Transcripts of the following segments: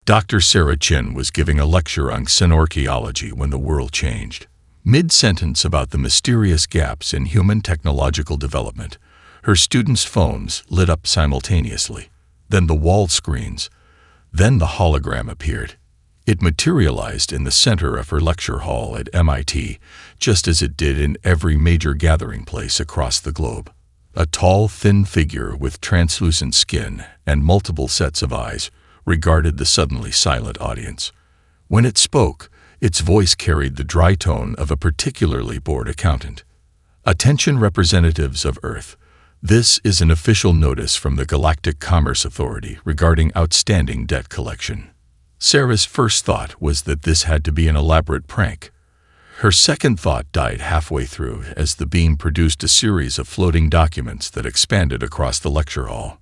Dr. Sarah Chin was giving a lecture on xenorchaeology when the world changed. Mid-sentence about the mysterious gaps in human technological development, her students' phones lit up simultaneously. Then the wall screens. Then the hologram appeared. It materialized in the center of her lecture hall at MIT, just as it did in every major gathering place across the globe. A tall, thin figure with translucent skin and multiple sets of eyes regarded the suddenly silent audience. When it spoke, its voice carried the dry tone of a particularly bored accountant. Attention representatives of Earth. This is an official notice from the Galactic Commerce Authority regarding outstanding debt collection. Sarah's first thought was that this had to be an elaborate prank. Her second thought died halfway through as the beam produced a series of floating documents that expanded across the lecture hall.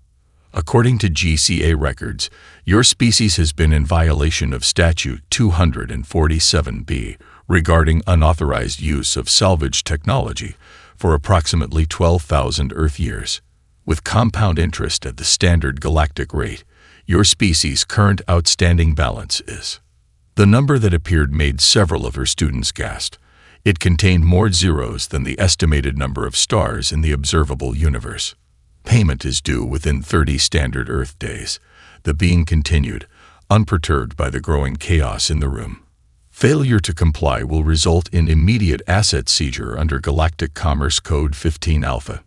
According to GCA records, your species has been in violation of Statute 247B regarding unauthorized use of salvage technology for approximately 12,000 Earth years. With compound interest at the standard galactic rate, your species' current outstanding balance is. The number that appeared made several of her students gasp. It contained more zeros than the estimated number of stars in the observable universe. Payment is due within 30 standard Earth days. The being continued, unperturbed by the growing chaos in the room. Failure to comply will result in immediate asset seizure under Galactic Commerce Code 15 Alpha.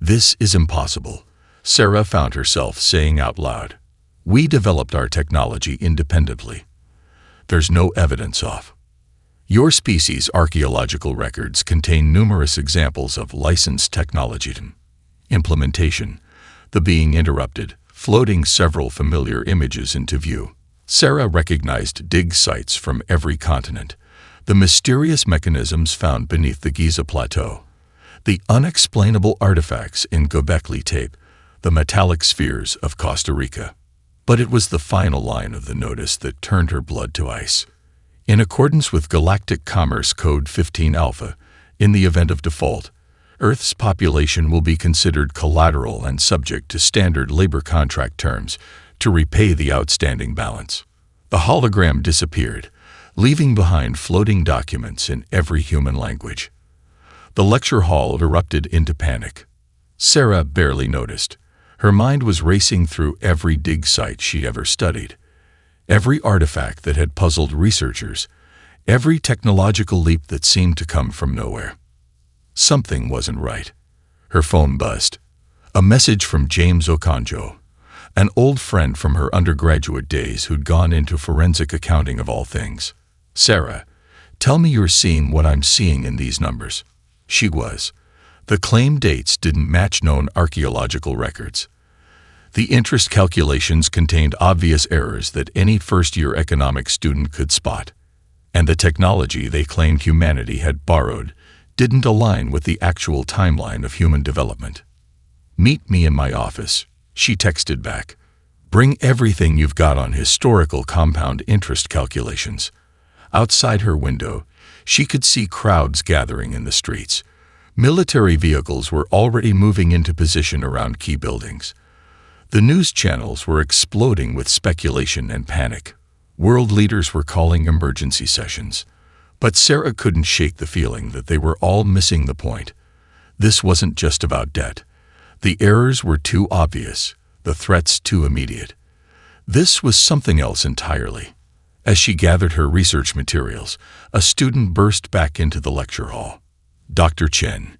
This is impossible, Sarah found herself saying out loud. We developed our technology independently. There's no evidence of. Your species' archaeological records contain numerous examples of licensed technology. Implementation. The being interrupted, floating several familiar images into view. Sarah recognized dig sites from every continent, the mysterious mechanisms found beneath the Giza Plateau, the unexplainable artifacts in Göbekli Tepe, the metallic spheres of Costa Rica. But it was the final line of the notice that turned her blood to ice. In accordance with Galactic Commerce Code 15 Alpha, in the event of default, Earth's population will be considered collateral and subject to standard labor contract terms to repay the outstanding balance. The hologram disappeared, leaving behind floating documents in every human language. The lecture hall erupted into panic. Sarah barely noticed. Her mind was racing through every dig site she'd ever studied, every artifact that had puzzled researchers, every technological leap that seemed to come from nowhere. Something wasn't right. Her phone buzzed. A message from James Okonjo, an old friend from her undergraduate days who'd gone into forensic accounting of all things. Sarah, tell me you're seeing what I'm seeing in these numbers. She was. The claim dates didn't match known archaeological records. The interest calculations contained obvious errors that any first-year economics student could spot. And the technology they claimed humanity had borrowed didn't align with the actual timeline of human development. Meet me in my office, she texted back. Bring everything you've got on historical compound interest calculations. Outside her window, she could see crowds gathering in the streets. Military vehicles were already moving into position around key buildings. The news channels were exploding with speculation and panic. World leaders were calling emergency sessions. But Sarah couldn't shake the feeling that they were all missing the point. This wasn't just about debt. The errors were too obvious, the threats too immediate. This was something else entirely. As she gathered her research materials, a student burst back into the lecture hall. Dr. Chen,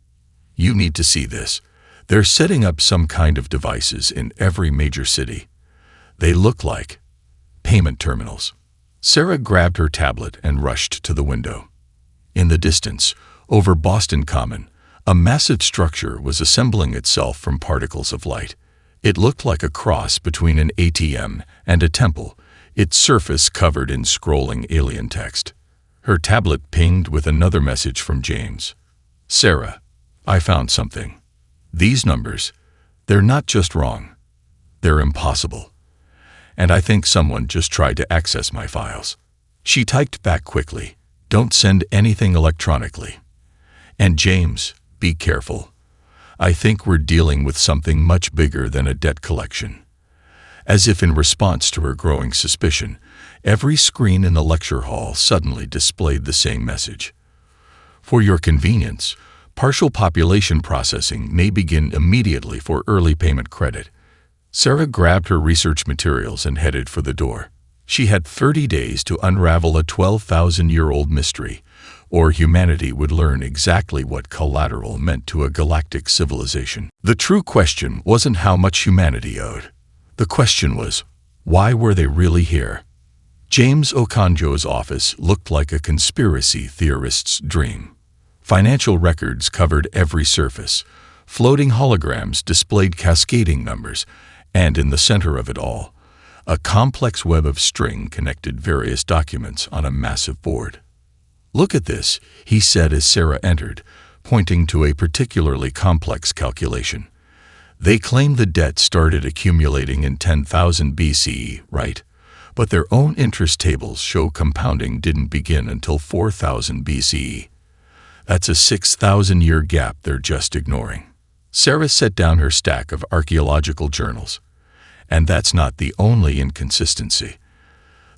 you need to see this. They're setting up some kind of devices in every major city. They look like payment terminals. Sarah grabbed her tablet and rushed to the window. In the distance, over Boston Common, a massive structure was assembling itself from particles of light. It looked like a cross between an ATM and a temple, its surface covered in scrolling alien text. Her tablet pinged with another message from James. Sarah, I found something. These numbers, they're not just wrong. They're impossible. And I think someone just tried to access my files. She typed back quickly, don't send anything electronically. And James, be careful. I think we're dealing with something much bigger than a debt collection. As if in response to her growing suspicion, every screen in the lecture hall suddenly displayed the same message. For your convenience, partial population processing may begin immediately for early payment credit. Sarah grabbed her research materials and headed for the door. She had 30 days to unravel a 12,000-year-old mystery, or humanity would learn exactly what collateral meant to a galactic civilization. The true question wasn't how much humanity owed. The question was, why were they really here? James Okonjo's office looked like a conspiracy theorist's dream. Financial records covered every surface. Floating holograms displayed cascading numbers, and in the center of it all, a complex web of string connected various documents on a massive board. "Look at this," he said as Sarah entered, pointing to a particularly complex calculation. "They claim the debt started accumulating in 10,000 BCE, right? But their own interest tables show compounding didn't begin until 4,000 BCE. That's a 6,000-year gap they're just ignoring." Sarah set down her stack of archaeological journals. And that's not the only inconsistency.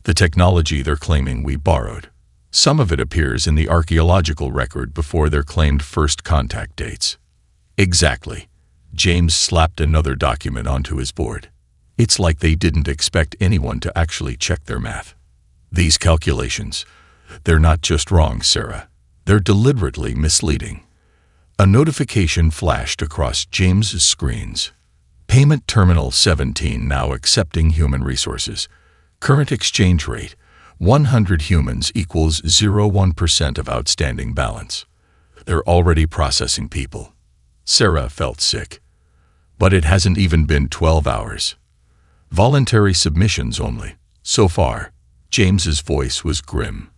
The technology they're claiming we borrowed. Some of it appears in the archaeological record before their claimed first contact dates. Exactly. James slapped another document onto his board. It's like they didn't expect anyone to actually check their math. These calculations, they're not just wrong, Sarah. They're deliberately misleading. A notification flashed across James's screens. Payment Terminal 17 now accepting human resources. Current exchange rate, 100 humans equals 0.1% of outstanding balance. They're already processing people. Sarah felt sick. But it hasn't even been 12 hours. Voluntary submissions only. So far, James's voice was grim.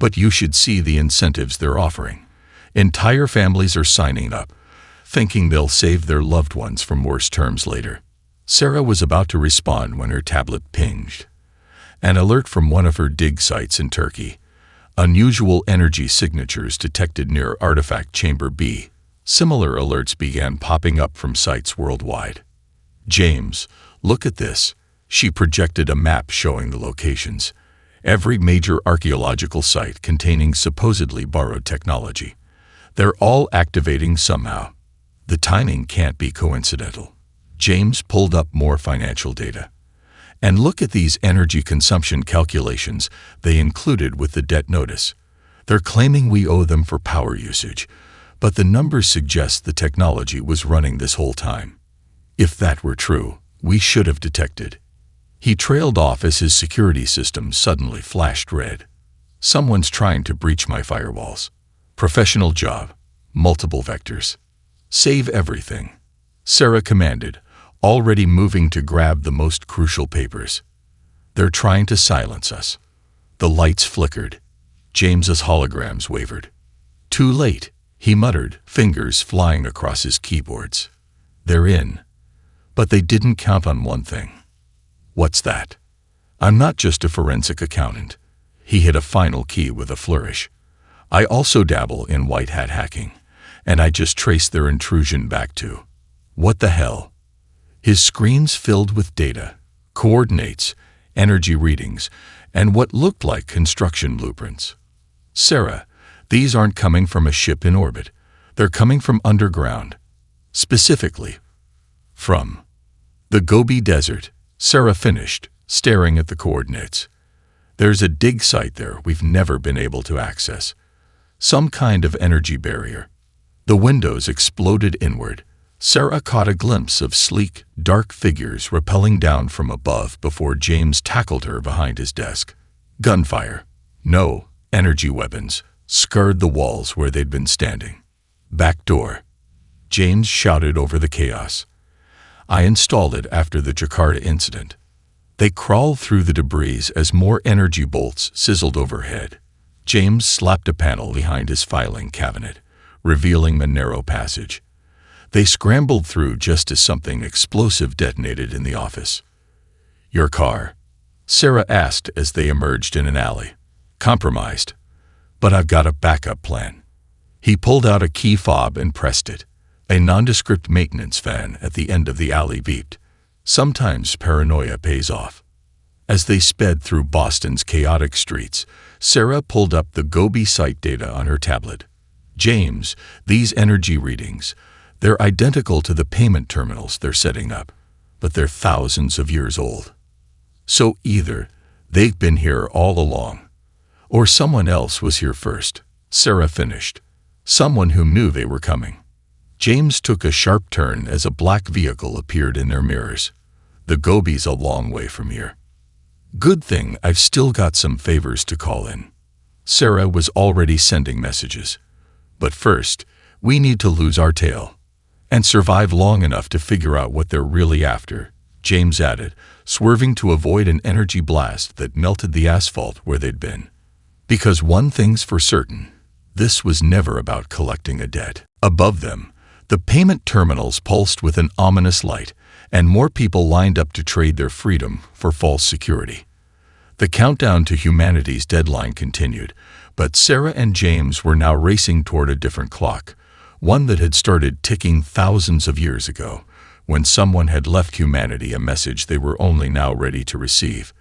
But you should see the incentives they're offering. Entire families are signing up, thinking they'll save their loved ones from worse terms later. Sarah was about to respond when her tablet pinged. An alert from one of her dig sites in Turkey. Unusual energy signatures detected near Artifact Chamber B. Similar alerts began popping up from sites worldwide. "James, look at this." She projected a map showing the locations. Every major archaeological site containing supposedly borrowed technology. They're all activating somehow. The timing can't be coincidental. James pulled up more financial data. And look at these energy consumption calculations they included with the debt notice. They're claiming we owe them for power usage, but the numbers suggest the technology was running this whole time. If that were true, we should have detected. He trailed off as his security system suddenly flashed red. Someone's trying to breach my firewalls. Professional job. Multiple vectors. Save everything. Sarah commanded, already moving to grab the most crucial papers. They're trying to silence us. The lights flickered. James's holograms wavered. Too late, he muttered, fingers flying across his keyboards. They're in. But they didn't count on one thing. What's that? I'm not just a forensic accountant. He hit a final key with a flourish. I also dabble in white hat hacking, and I just traced their intrusion back to. What the hell? His screens filled with data, coordinates, energy readings, and what looked like construction blueprints. Sarah, these aren't coming from a ship in orbit. They're coming from underground. Specifically, from the Gobi Desert. Sarah finished, staring at the coordinates. There's a dig site there we've never been able to access. Some kind of energy barrier. The windows exploded inward. Sarah caught a glimpse of sleek, dark figures rappelling down from above before James tackled her behind his desk. Gunfire. No, energy weapons. Scurred the walls where they'd been standing. Back door. James shouted over the chaos. I installed it after the Jakarta incident. They crawled through the debris as more energy bolts sizzled overhead. James slapped a panel behind his filing cabinet, revealing a narrow passage. They scrambled through just as something explosive detonated in the office. Your car? Sarah asked as they emerged in an alley. Compromised. But I've got a backup plan. He pulled out a key fob and pressed it. A nondescript maintenance van at the end of the alley beeped. Sometimes paranoia pays off. As they sped through Boston's chaotic streets, Sarah pulled up the Gobi site data on her tablet. James, these energy readings, they're identical to the payment terminals they're setting up, but they're thousands of years old. So either they've been here all along, or someone else was here first, Sarah finished. Someone who knew they were coming. James took a sharp turn as a black vehicle appeared in their mirrors. The Gobi's a long way from here. Good thing I've still got some favors to call in. Sarah was already sending messages. But first, we need to lose our tail and survive long enough to figure out what they're really after, James added, swerving to avoid an energy blast that melted the asphalt where they'd been. Because one thing's for certain, this was never about collecting a debt. Above them, the payment terminals pulsed with an ominous light, and more people lined up to trade their freedom for false security. The countdown to humanity's deadline continued, but Sarah and James were now racing toward a different clock, one that had started ticking thousands of years ago, when someone had left humanity a message they were only now ready to receive.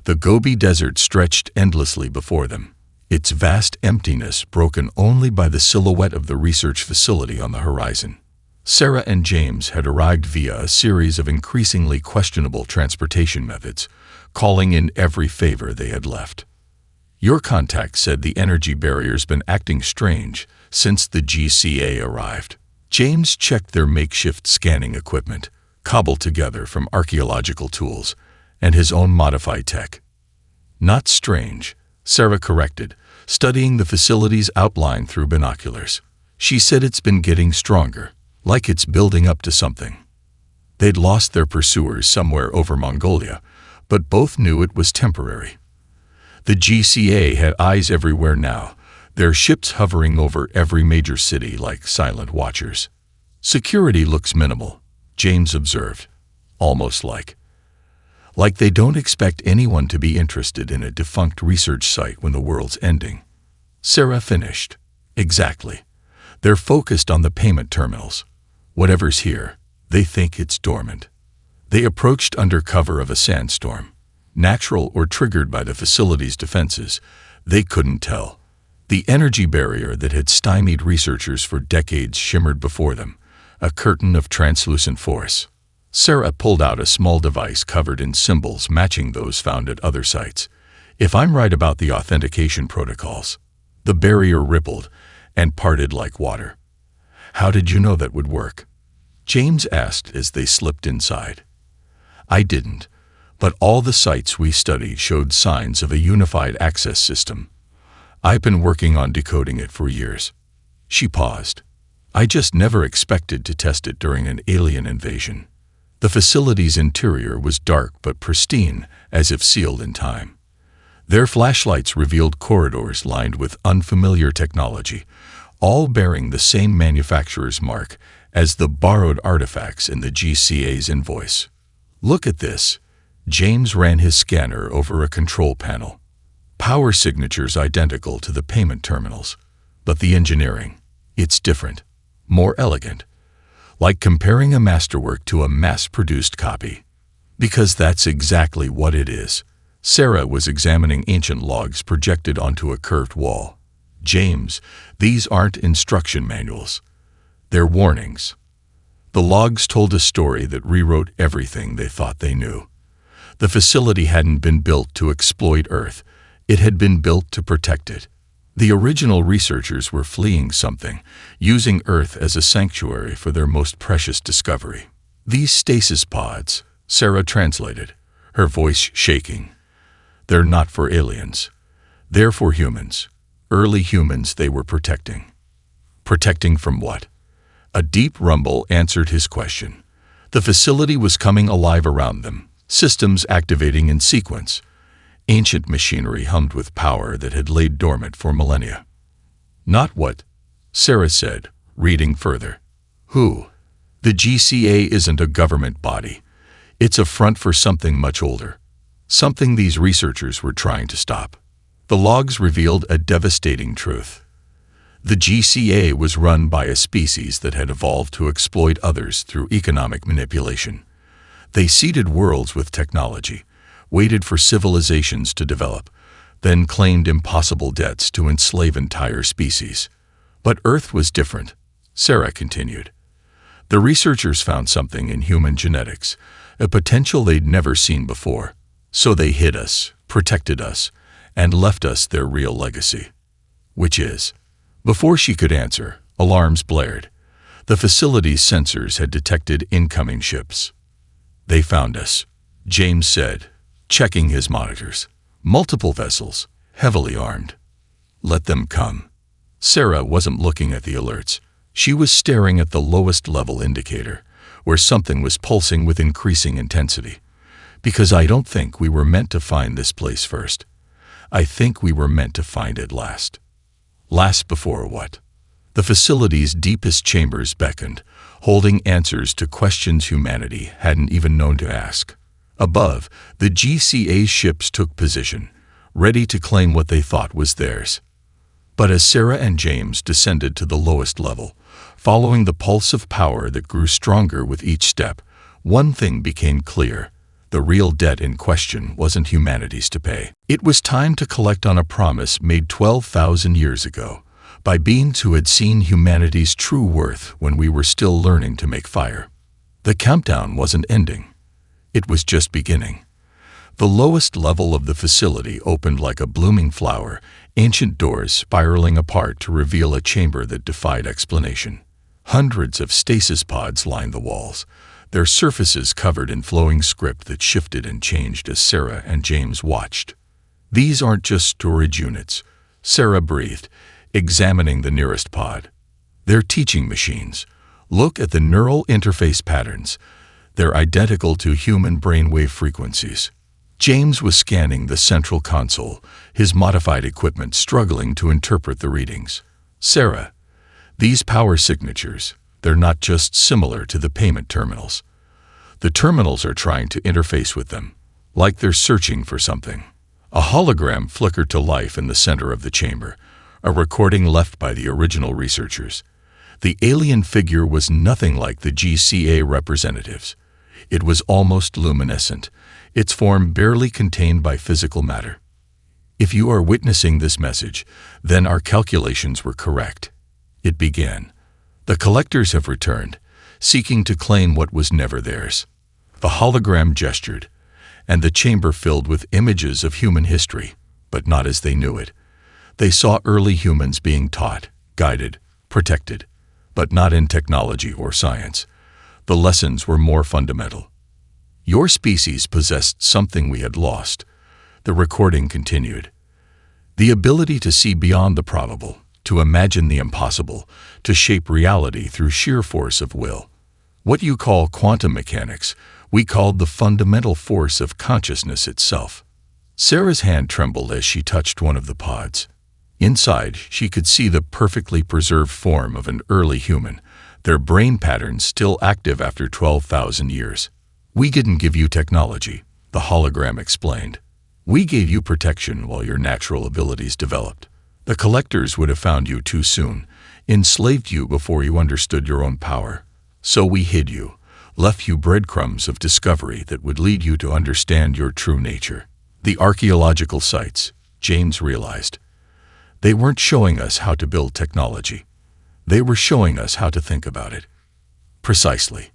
The Gobi Desert stretched endlessly before them, its vast emptiness broken only by the silhouette of the research facility on the horizon. Sarah and James had arrived via a series of increasingly questionable transportation methods, calling in every favor they had left. Your contact said the energy barrier's been acting strange since the GCA arrived. James checked their makeshift scanning equipment, cobbled together from archaeological tools, and his own modified tech. Not strange, Sarah corrected, studying the facility's outline through binoculars. She said it's been getting stronger, like it's building up to something. They'd lost their pursuers somewhere over Mongolia, but both knew it was temporary. The GCA had eyes everywhere now, their ships hovering over every major city like silent watchers. Security looks minimal, James observed, almost like they don't expect anyone to be interested in a defunct research site when the world's ending. Sarah finished. Exactly. They're focused on the payment terminals. Whatever's here, they think it's dormant. They approached under cover of a sandstorm. Natural or triggered by the facility's defenses, they couldn't tell. The energy barrier that had stymied researchers for decades shimmered before them, a curtain of translucent force. Sarah pulled out a small device covered in symbols matching those found at other sites. If I'm right about the authentication protocols, the barrier rippled and parted like water. How did you know that would work? James asked as they slipped inside. I didn't, but all the sites we studied showed signs of a unified access system. I've been working on decoding it for years. She paused. I just never expected to test it during an alien invasion. The facility's interior was dark but pristine, as if sealed in time. Their flashlights revealed corridors lined with unfamiliar technology, all bearing the same manufacturer's mark as the borrowed artifacts in the GCA's invoice. Look at this. James ran his scanner over a control panel. Power signatures identical to the payment terminals, but the engineering, it's different, more elegant, like comparing a masterwork to a mass-produced copy. Because that's exactly what it is. Sarah was examining ancient logs projected onto a curved wall. James, these aren't instruction manuals. They're warnings. The logs told a story that rewrote everything they thought they knew. The facility hadn't been built to exploit Earth. It had been built to protect it. The original researchers were fleeing something, using Earth as a sanctuary for their most precious discovery. These stasis pods, Sarah translated, her voice shaking. They're not for aliens. They're for humans. Early humans they were protecting. Protecting from what? A deep rumble answered his question. The facility was coming alive around them, systems activating in sequence. Ancient machinery hummed with power that had laid dormant for millennia. Not what? Sarah said, reading further. Who? The GCA isn't a government body. It's a front for something much older. Something these researchers were trying to stop. The logs revealed a devastating truth. The GCA was run by a species that had evolved to exploit others through economic manipulation. They seeded worlds with technology, waited for civilizations to develop, then claimed impossible debts to enslave entire species. But Earth was different, Sarah continued. The researchers found something in human genetics, a potential they'd never seen before. So they hid us, protected us, and left us their real legacy. Which is? Before she could answer, alarms blared. The facility's sensors had detected incoming ships. They found us, James said, checking his monitors. Multiple vessels, heavily armed. Let them come. Sarah wasn't looking at the alerts. She was staring at the lowest level indicator, where something was pulsing with increasing intensity. Because I don't think we were meant to find this place first. I think we were meant to find it last. Last before what? The facility's deepest chambers beckoned, holding answers to questions humanity hadn't even known to ask. Above, the GCA's ships took position, ready to claim what they thought was theirs. But as Sarah and James descended to the lowest level, following the pulse of power that grew stronger with each step, one thing became clear. The real debt in question wasn't humanity's to pay. It was time to collect on a promise made 12,000 years ago by beings who had seen humanity's true worth when we were still learning to make fire. The countdown wasn't ending. It was just beginning. The lowest level of the facility opened like a blooming flower, ancient doors spiraling apart to reveal a chamber that defied explanation. Hundreds of stasis pods lined the walls, their surfaces covered in flowing script that shifted and changed as Sarah and James watched. These aren't just storage units, Sarah breathed, examining the nearest pod. They're teaching machines. Look at the neural interface patterns. They're identical to human brainwave frequencies. James was scanning the central console, his modified equipment struggling to interpret the readings. Sarah, these power signatures, they're not just similar to the payment terminals. The terminals are trying to interface with them, like they're searching for something. A hologram flickered to life in the center of the chamber, a recording left by the original researchers. The alien figure was nothing like the GCA representatives. It was almost luminescent, its form barely contained by physical matter. If you are witnessing this message, then our calculations were correct. It began. The collectors have returned, seeking to claim what was never theirs. The hologram gestured, and the chamber filled with images of human history, but not as they knew it. They saw early humans being taught, guided, protected, but not in technology or science. The lessons were more fundamental. Your species possessed something we had lost. The recording continued. The ability to see beyond the probable, to imagine the impossible, to shape reality through sheer force of will. What you call quantum mechanics, we called the fundamental force of consciousness itself. Sarah's hand trembled as she touched one of the pods. Inside, she could see the perfectly preserved form of an early human, their brain patterns still active after 12,000 years. We didn't give you technology, the hologram explained. We gave you protection while your natural abilities developed. The collectors would have found you too soon, enslaved you before you understood your own power. So we hid you, left you breadcrumbs of discovery that would lead you to understand your true nature. The archaeological sites, James realized. They weren't showing us how to build technology. They were showing us how to think about it. Precisely.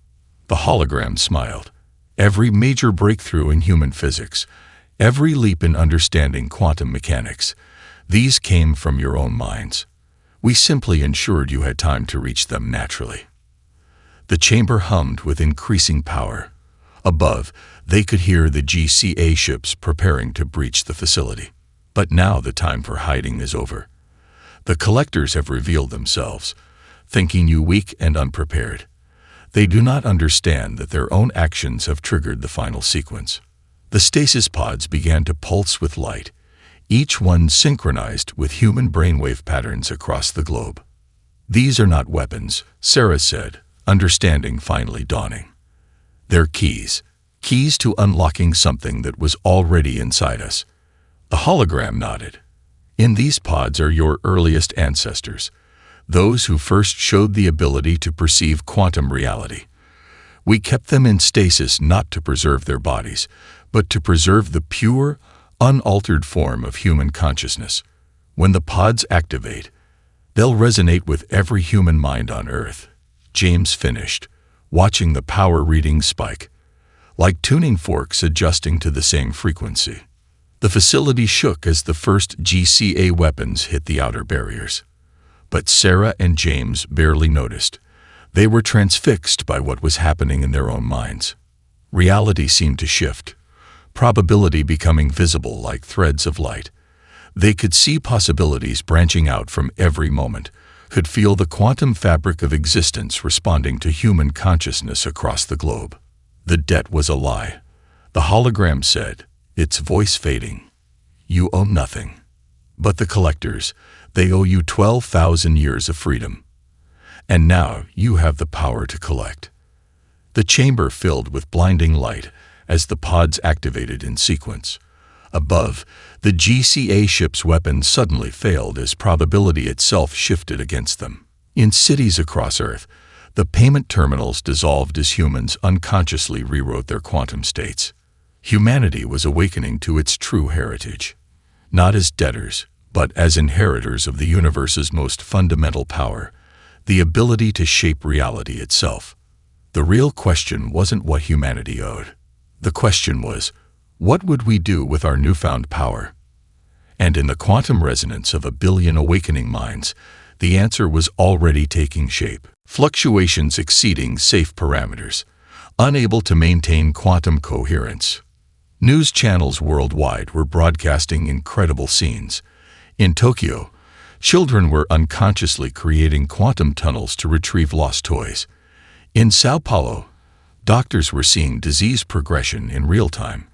The hologram smiled. Every major breakthrough in human physics, every leap in understanding quantum mechanics, these came from your own minds. We simply ensured you had time to reach them naturally. The chamber hummed with increasing power. Above, they could hear the GCA ships preparing to breach the facility. But now the time for hiding is over. The collectors have revealed themselves, thinking you weak and unprepared. They do not understand that their own actions have triggered the final sequence. The stasis pods began to pulse with light, each one synchronized with human brainwave patterns across the globe. These are not weapons, Sarah said, understanding finally dawning. They're keys to unlocking something that was already inside us. The hologram nodded. In these pods are your earliest ancestors, those who first showed the ability to perceive quantum reality. We kept them in stasis not to preserve their bodies, but to preserve the pure, unaltered form of human consciousness. When the pods activate, they'll resonate with every human mind on Earth. James finished, watching the power readings spike, like tuning forks adjusting to the same frequency. The facility shook as the first GCA weapons hit the outer barriers. But Sarah and James barely noticed. They were transfixed by what was happening in their own minds. Reality seemed to shift, probability becoming visible like threads of light. They could see possibilities branching out from every moment, could feel the quantum fabric of existence responding to human consciousness across the globe. The debt was a lie. The hologram said, its voice fading, "You owe nothing." But the collectors, they owe you 12,000 years of freedom. And now you have the power to collect. The chamber filled with blinding light as the pods activated in sequence. Above, the GCA ship's weapons suddenly failed as probability itself shifted against them. In cities across Earth, the payment terminals dissolved as humans unconsciously rewrote their quantum states. Humanity was awakening to its true heritage, not as debtors, but as inheritors of the universe's most fundamental power, the ability to shape reality itself. The real question wasn't what humanity owed. The question was, what would we do with our newfound power? And in the quantum resonance of a billion awakening minds, the answer was already taking shape. Fluctuations exceeding safe parameters, unable to maintain quantum coherence. News channels worldwide were broadcasting incredible scenes. In Tokyo, children were unconsciously creating quantum tunnels to retrieve lost toys. In Sao Paulo, doctors were seeing disease progression in real time,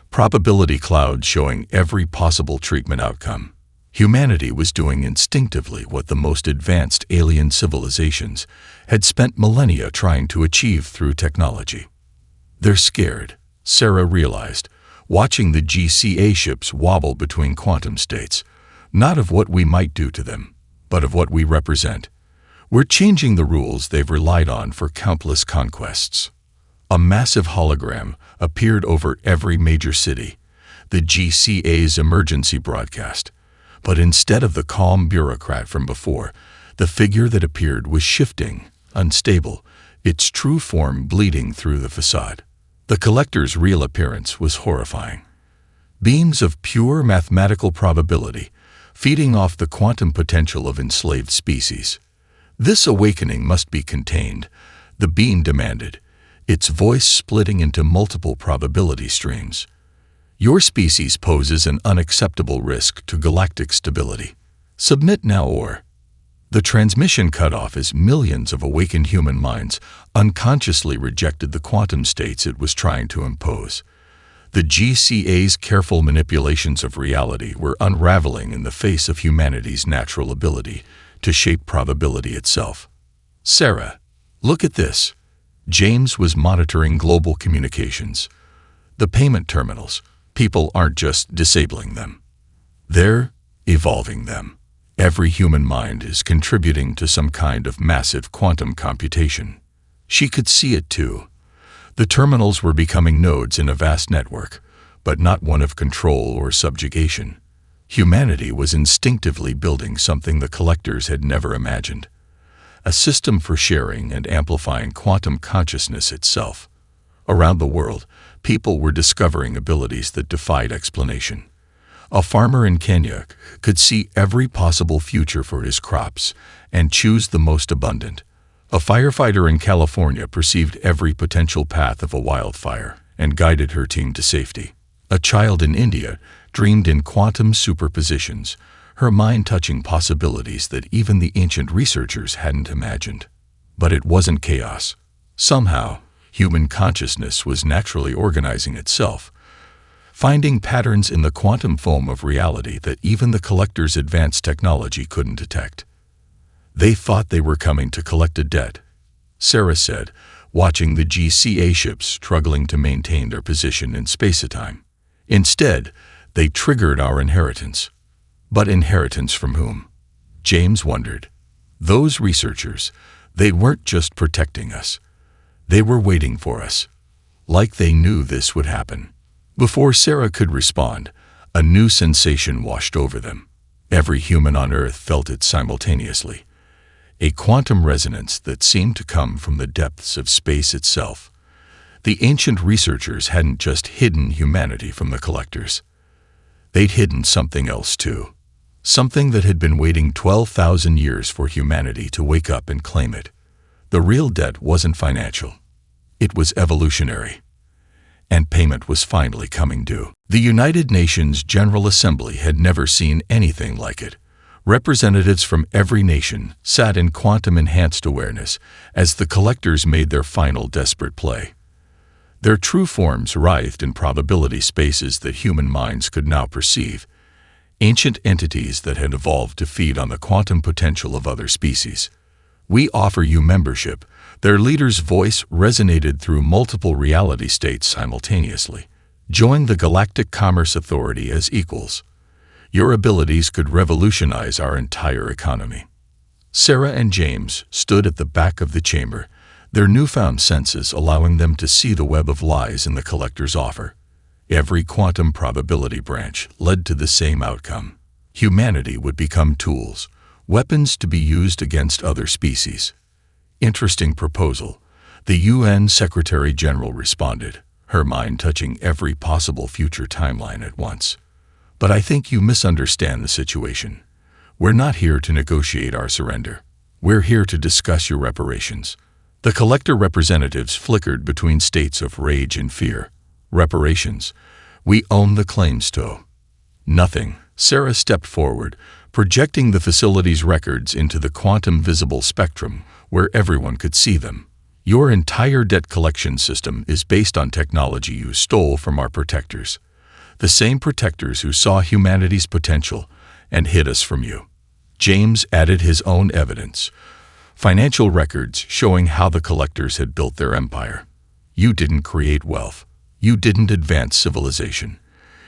probability clouds showing every possible treatment outcome. Humanity was doing instinctively what the most advanced alien civilizations had spent millennia trying to achieve through technology. They're scared, Sarah realized, watching the GCA ships wobble between quantum states, not of what we might do to them, but of what we represent. We're changing the rules they've relied on for countless conquests. A massive hologram appeared over every major city, the GCA's emergency broadcast. But instead of the calm bureaucrat from before, the figure that appeared was shifting, unstable, its true form bleeding through the facade. The collector's real appearance was horrifying. Beams of pure mathematical probability, feeding off the quantum potential of enslaved species. This awakening must be contained, the being demanded, its voice splitting into multiple probability streams. Your species poses an unacceptable risk to galactic stability. Submit now or... The transmission cut off as millions of awakened human minds unconsciously rejected the quantum states it was trying to impose. The GCA's careful manipulations of reality were unraveling in the face of humanity's natural ability to shape probability itself. Sarah, look at this. James was monitoring global communications. The payment terminals. People aren't just disabling them. They're evolving them. Every human mind is contributing to some kind of massive quantum computation. She could see it too. The terminals were becoming nodes in a vast network, but not one of control or subjugation. Humanity was instinctively building something the collectors had never imagined. A system for sharing and amplifying quantum consciousness itself. Around the world, people were discovering abilities that defied explanation. A farmer in Kenya could see every possible future for his crops and choose the most abundant. A firefighter in California perceived every potential path of a wildfire and guided her team to safety. A child in India dreamed in quantum superpositions, her mind touching possibilities that even the ancient researchers hadn't imagined. But it wasn't chaos. Somehow, human consciousness was naturally organizing itself, finding patterns in the quantum foam of reality that even the collectors' advanced technology couldn't detect. They thought they were coming to collect a debt, Sarah said, watching the GCA ships struggling to maintain their position in space-time. Instead, they triggered our inheritance. But inheritance from whom? James wondered. Those researchers, they weren't just protecting us. They were waiting for us, like they knew this would happen. Before Sarah could respond, a new sensation washed over them. Every human on Earth felt it simultaneously. A quantum resonance that seemed to come from the depths of space itself. The ancient researchers hadn't just hidden humanity from the collectors. They'd hidden something else too. Something that had been waiting 12,000 years for humanity to wake up and claim it. The real debt wasn't financial. It was evolutionary. And payment was finally coming due. The United Nations General Assembly had never seen anything like it. Representatives from every nation sat in quantum-enhanced awareness as the collectors made their final desperate play. Their true forms writhed in probability spaces that human minds could now perceive, ancient entities that had evolved to feed on the quantum potential of other species. "We offer you membership." Their leader's voice resonated through multiple reality states simultaneously. "Join the Galactic Commerce Authority as equals. Your abilities could revolutionize our entire economy." Sarah and James stood at the back of the chamber, their newfound senses allowing them to see the web of lies in the collector's offer. Every quantum probability branch led to the same outcome. Humanity would become tools, weapons to be used against other species. "Interesting proposal," the UN Secretary General responded, her mind touching every possible future timeline at once. "But I think you misunderstand the situation. We're not here to negotiate our surrender. We're here to discuss your reparations." The collector representatives flickered between states of rage and fear. "Reparations? We own the claims to." "Nothing." Sarah stepped forward, projecting the facility's records into the quantum visible spectrum where everyone could see them. "Your entire debt collection system is based on technology you stole from our protectors. The same protectors who saw humanity's potential and hid us from you." James added his own evidence. Financial records showing how the collectors had built their empire. "You didn't create wealth. You didn't advance civilization.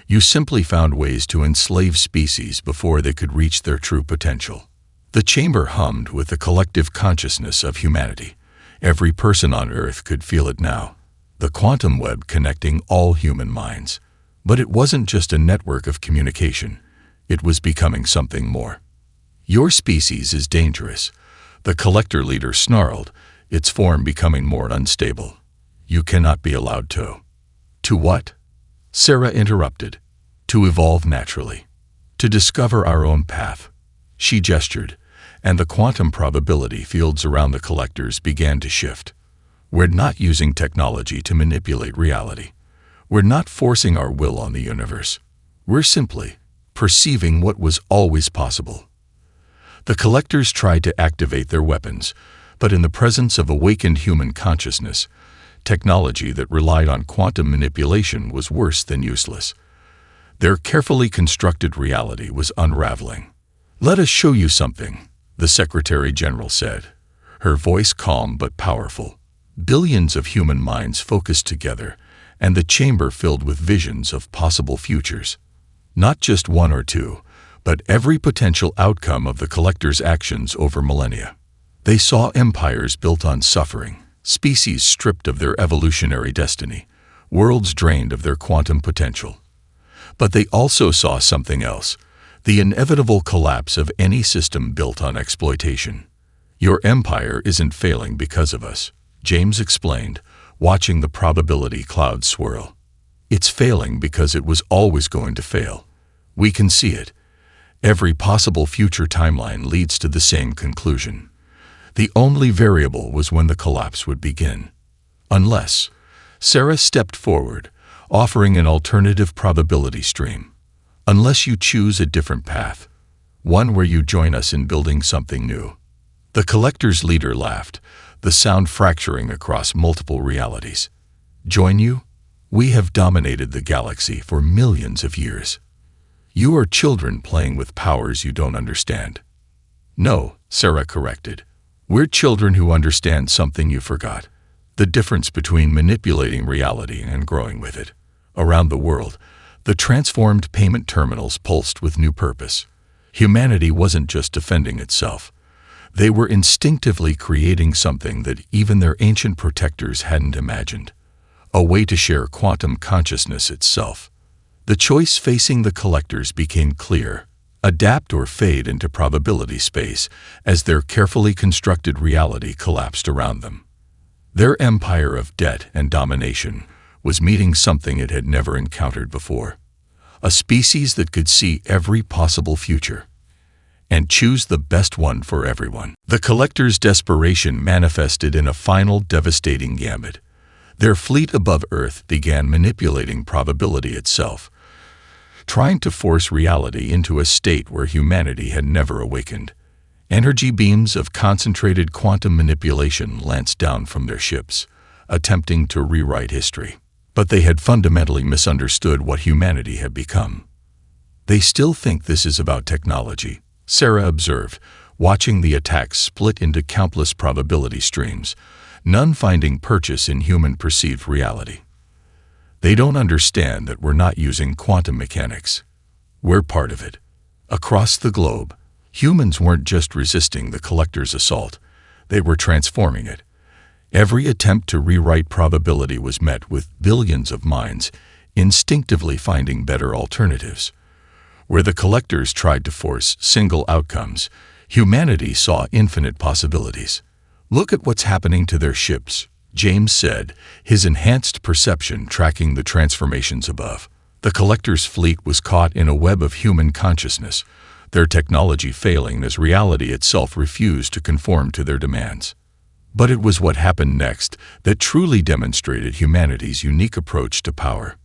You simply found ways to enslave species before they could reach their true potential." The chamber hummed with the collective consciousness of humanity. Every person on Earth could feel it now. The quantum web connecting all human minds. But it wasn't just a network of communication. It was becoming something more. "Your species is dangerous," the collector leader snarled, its form becoming more unstable. "You cannot be allowed to." "To what?" Sarah interrupted. "To evolve naturally. To discover our own path." She gestured, and the quantum probability fields around the collectors began to shift. "We're not using technology to manipulate reality. We're not forcing our will on the universe. We're simply perceiving what was always possible." The collectors tried to activate their weapons, but in the presence of awakened human consciousness, technology that relied on quantum manipulation was worse than useless. Their carefully constructed reality was unraveling. "Let us show you something," the Secretary General said, her voice calm but powerful. Billions of human minds focused together, and the chamber filled with visions of possible futures. Not just one or two, but every potential outcome of the collectors' actions over millennia. They saw empires built on suffering, species stripped of their evolutionary destiny, worlds drained of their quantum potential. But they also saw something else, the inevitable collapse of any system built on exploitation. "Your empire isn't failing because of us," James explained, watching the probability cloud swirl. "It's failing because it was always going to fail. We can see it. Every possible future timeline leads to the same conclusion. The only variable was when the collapse would begin. Unless..." Sarah stepped forward, offering an alternative probability stream. "Unless you choose a different path, one where you join us in building something new." The collector's leader laughed, the sound fracturing across multiple realities. "Join you? We have dominated the galaxy for millions of years. You are children playing with powers you don't understand." "No," Sarah corrected. "We're children who understand something you forgot. The difference between manipulating reality and growing with it." Around the world, the transformed payment terminals pulsed with new purpose. Humanity wasn't just defending itself. They were instinctively creating something that even their ancient protectors hadn't imagined, a way to share quantum consciousness itself. The choice facing the collectors became clear: adapt or fade into probability space as their carefully constructed reality collapsed around them. Their empire of debt and domination was meeting something it had never encountered before, a species that could see every possible future and choose the best one for everyone. The collectors' desperation manifested in a final devastating gambit. Their fleet above Earth began manipulating probability itself, trying to force reality into a state where humanity had never awakened. Energy beams of concentrated quantum manipulation lanced down from their ships, attempting to rewrite history. But they had fundamentally misunderstood what humanity had become. "They still think this is about technology," Sarah observed, watching the attacks split into countless probability streams, none finding purchase in human perceived reality. "They don't understand that we're not using quantum mechanics. We're part of it." Across the globe, humans weren't just resisting the collectors' assault, they were transforming it. Every attempt to rewrite probability was met with billions of minds instinctively finding better alternatives. Where the collectors tried to force single outcomes, humanity saw infinite possibilities. "Look at what's happening to their ships," James said, his enhanced perception tracking the transformations above. The collectors' fleet was caught in a web of human consciousness, their technology failing as reality itself refused to conform to their demands. But it was what happened next that truly demonstrated humanity's unique approach to power.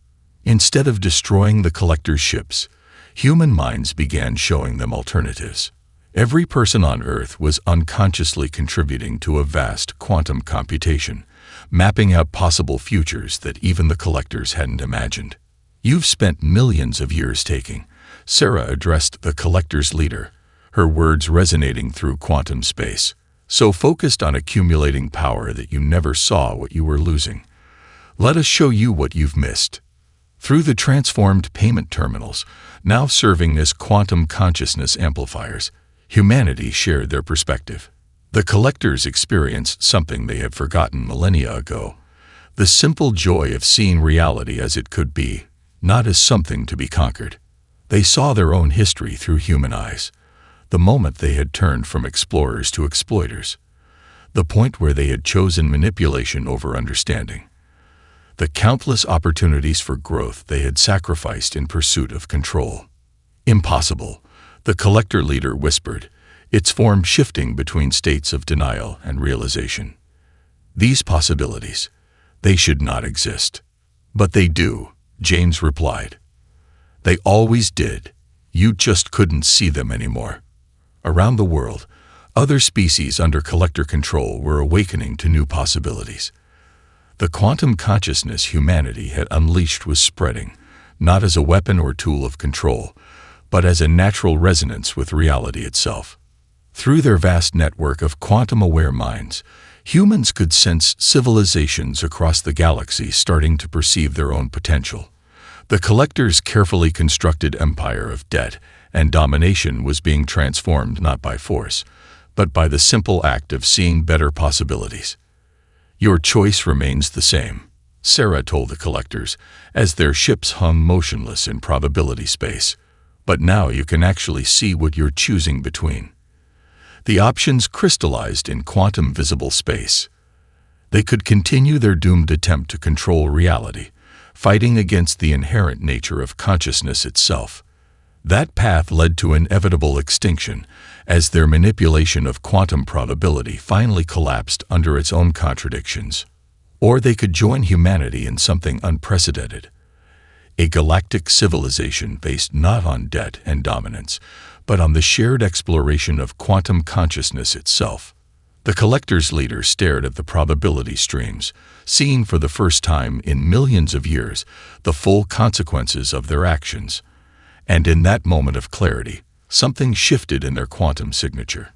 Instead of destroying the collectors' ships, human minds began showing them alternatives. Every person on Earth was unconsciously contributing to a vast quantum computation, mapping out possible futures that even the collectors hadn't imagined. "You've spent millions of years taking," Sarah addressed the collectors' leader, her words resonating through quantum space. "So focused on accumulating power that you never saw what you were losing. Let us show you what you've missed." Through the transformed payment terminals, now serving as quantum consciousness amplifiers, humanity shared their perspective. The collectors experienced something they had forgotten millennia ago: the simple joy of seeing reality as it could be, not as something to be conquered. They saw their own history through human eyes, the moment they had turned from explorers to exploiters, the point where they had chosen manipulation over understanding, the countless opportunities for growth they had sacrificed in pursuit of control. "Impossible," the collector leader whispered, its form shifting between states of denial and realization. "These possibilities, they should not exist." "But they do," James replied. "They always did. You just couldn't see them anymore." Around the world, other species under collector control were awakening to new possibilities. The quantum consciousness humanity had unleashed was spreading, not as a weapon or tool of control, but as a natural resonance with reality itself. Through their vast network of quantum-aware minds, humans could sense civilizations across the galaxy starting to perceive their own potential. The collectors' carefully constructed empire of debt and domination was being transformed not by force, but by the simple act of seeing better possibilities. "Your choice remains the same," Sarah told the collectors, as their ships hung motionless in probability space. "But now you can actually see what you're choosing between." The options crystallized in quantum visible space. They could continue their doomed attempt to control reality, fighting against the inherent nature of consciousness itself. That path led to inevitable extinction, as their manipulation of quantum probability finally collapsed under its own contradictions. Or they could join humanity in something unprecedented: a galactic civilization based not on debt and dominance, but on the shared exploration of quantum consciousness itself. The collector's leader stared at the probability streams, seeing for the first time in millions of years the full consequences of their actions. And in that moment of clarity, something shifted in their quantum signature.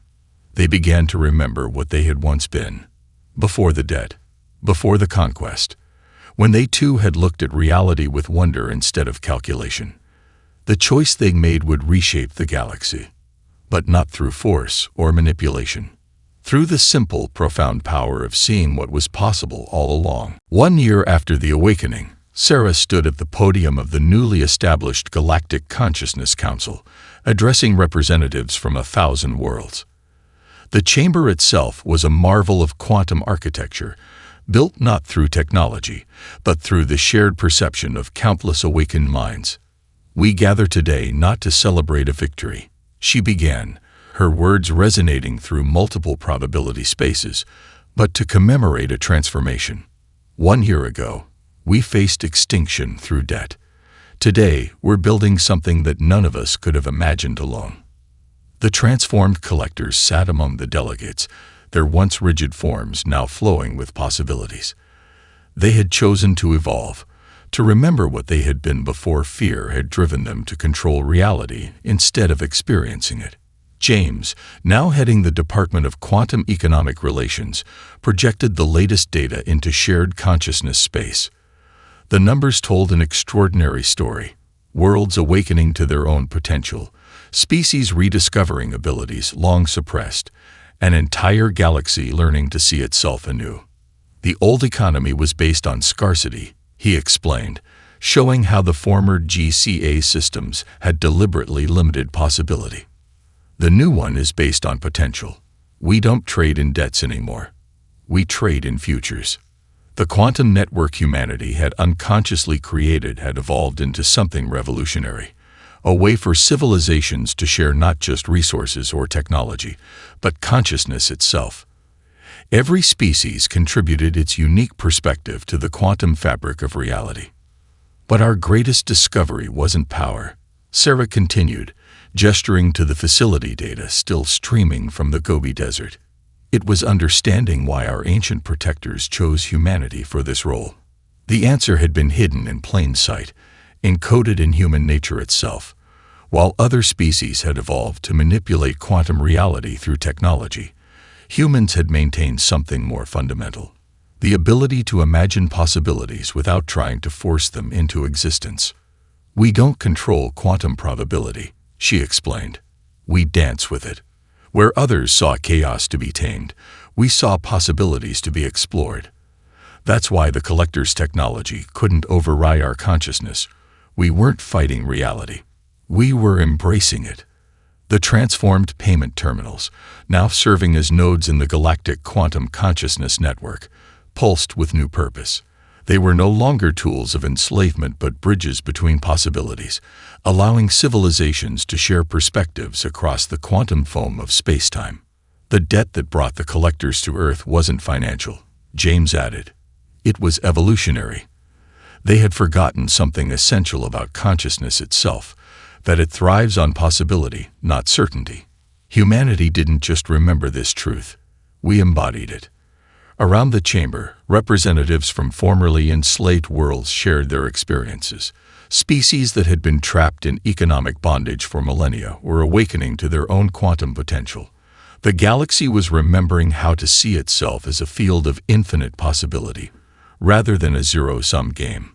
They began to remember what they had once been, before the debt, before the conquest, when they too had looked at reality with wonder instead of calculation. The choice they made would reshape the galaxy, but not through force or manipulation. through the simple, profound power of seeing what was possible all along. 1 year after the awakening, Sarah stood at the podium of the newly established Galactic Consciousness Council, addressing representatives from 1,000 worlds. The chamber itself was a marvel of quantum architecture, built not through technology, but through the shared perception of countless awakened minds. "We gather today not to celebrate a victory," she began, her words resonating through multiple probability spaces, "but to commemorate a transformation. 1 year ago, we faced extinction through debt. Today, we're building something that none of us could have imagined alone." The transformed collectors sat among the delegates, their once rigid forms now flowing with possibilities. They had chosen to evolve, to remember what they had been before fear had driven them to control reality instead of experiencing it. James, now heading the Department of Quantum Economic Relations, projected the latest data into shared consciousness space. The numbers told an extraordinary story: worlds awakening to their own potential, species rediscovering abilities long suppressed, an entire galaxy learning to see itself anew. The old economy was based on scarcity, he explained, showing how the former GCA systems had deliberately limited possibility. The new one is based on potential. We don't trade in debts anymore. We trade in futures. The quantum network humanity had unconsciously created had evolved into something revolutionary, a way for civilizations to share not just resources or technology, but consciousness itself. Every species contributed its unique perspective to the quantum fabric of reality. But our greatest discovery wasn't power, Sarah continued, gesturing to the facility data still streaming from the Gobi Desert. It was understanding why our ancient protectors chose humanity for this role. The answer had been hidden in plain sight, encoded in human nature itself. While other species had evolved to manipulate quantum reality through technology, humans had maintained something more fundamental: the ability to imagine possibilities without trying to force them into existence. "We don't control quantum probability," she explained. "We dance with it. Where others saw chaos to be tamed, we saw possibilities to be explored. That's why the collector's technology couldn't override our consciousness. We weren't fighting reality. We were embracing it." The transformed payment terminals, now serving as nodes in the Galactic Quantum Consciousness Network, pulsed with new purpose. They were no longer tools of enslavement but bridges between possibilities, allowing civilizations to share perspectives across the quantum foam of spacetime. "The debt that brought the collectors to Earth wasn't financial," James added. "It was evolutionary. They had forgotten something essential about consciousness itself, that it thrives on possibility, not certainty. Humanity didn't just remember this truth. We embodied it." Around the chamber, representatives from formerly enslaved worlds shared their experiences. Species that had been trapped in economic bondage for millennia were awakening to their own quantum potential. The galaxy was remembering how to see itself as a field of infinite possibility, rather than a zero-sum game.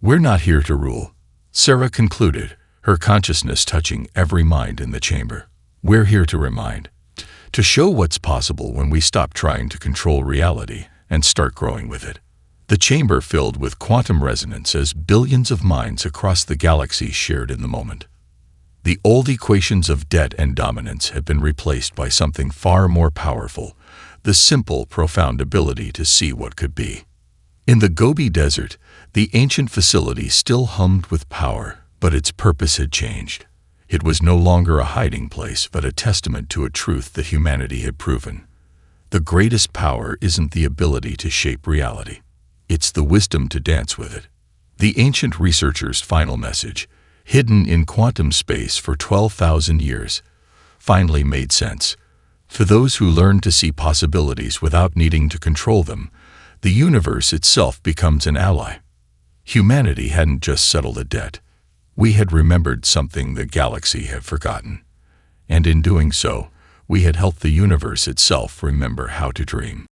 "We're not here to rule," Sarah concluded, her consciousness touching every mind in the chamber. "We're here to remind. To show what's possible when we stop trying to control reality and start growing with it." The chamber filled with quantum resonance as billions of minds across the galaxy shared in the moment. The old equations of debt and dominance had been replaced by something far more powerful: the simple, profound ability to see what could be. In the Gobi Desert, the ancient facility still hummed with power, but its purpose had changed. It was no longer a hiding place, but a testament to a truth that humanity had proven. The greatest power isn't the ability to shape reality. It's the wisdom to dance with it. The ancient researcher's final message, hidden in quantum space for 12,000 years, finally made sense. For those who learn to see possibilities without needing to control them, the universe itself becomes an ally. Humanity hadn't just settled a debt. We had remembered something the galaxy had forgotten. And in doing so, we had helped the universe itself remember how to dream.